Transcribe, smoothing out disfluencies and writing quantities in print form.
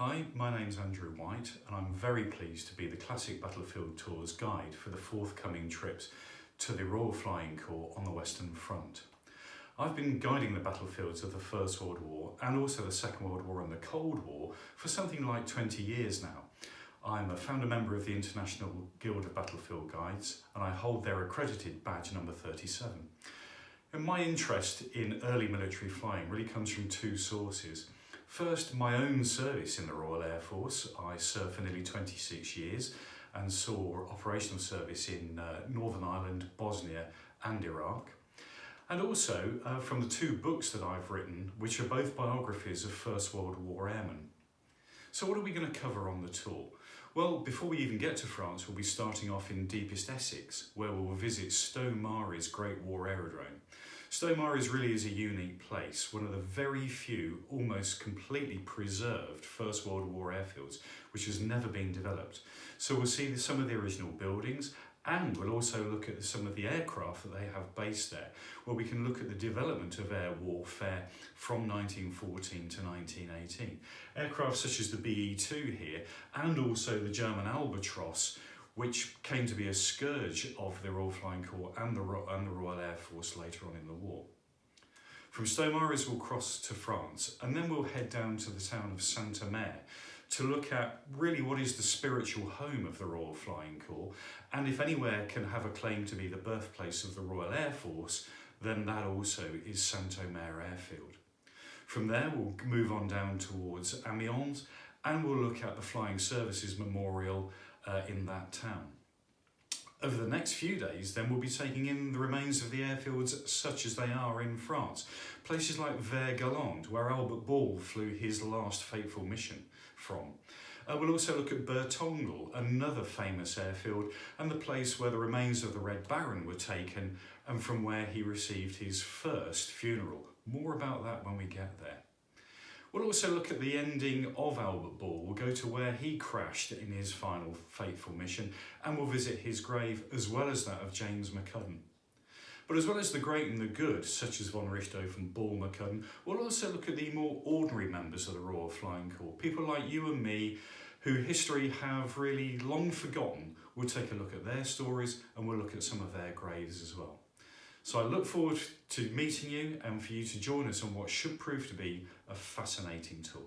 Hi, my name's Andrew White and I'm very pleased to be the Classic Battlefield Tours guide for the forthcoming trips to the Royal Flying Corps on the Western Front. I've been guiding the battlefields of the First World War and also the Second World War and the Cold War for something like 20 years now. I'm a founder member of the International Guild of Battlefield Guides and I hold their accredited badge number 37. And my interest in early military flying really comes from two sources. First, my own service in the Royal Air Force. I served for nearly 26 years and saw operational service in Northern Ireland, Bosnia and Iraq. And also from the two books that I've written, which are both biographies of First World War airmen. So what are we going to cover on the tour? Well, before we even get to France, we'll be starting off in deepest Essex, where we'll visit Stowe Mary's Great War Aerodrome. Stowe Mary's really is a unique place, one of the very few almost completely preserved First World War airfields, which has never been developed. So we'll see some of the original buildings, and we'll also look at some of the aircraft that they have based there, where we can look at the development of air warfare from 1914 to 1918. Aircraft such as the BE-2 here, and also the German Albatros, which came to be a scourge of the Royal Flying Corps and the Royal Air Force later on in the war. From Stowe Mary's we'll cross to France, and then we'll head down to the town of Saint-Omer to look at really what is the spiritual home of the Royal Flying Corps, and if anywhere can have a claim to be the birthplace of the Royal Air Force, then that also is Saint-Omer Airfield. From there we'll move on down towards Amiens, and we'll look at the Flying Services Memorial in that town. Over the next few days then we'll be taking in the remains of the airfields such as they are in France. Places like Vert-Galande, where Albert Ball flew his last fateful mission from. We'll also look at Bertongal, another famous airfield, and the place where the remains of the Red Baron were taken and from where he received his first funeral. More about that when we get there. We'll also look at the ending of Albert Ball. We'll go to where he crashed in his final fateful mission, and we'll visit his grave as well as that of James McCudden. But as well as the great and the good, such as von Richthofen and Ball McCudden, we'll also look at the more ordinary members of the Royal Flying Corps, people like you and me, who history have really long forgotten. We'll take a look at their stories and we'll look at some of their graves as well. So I look forward to meeting you and for you to join us on what should prove to be a fascinating tour.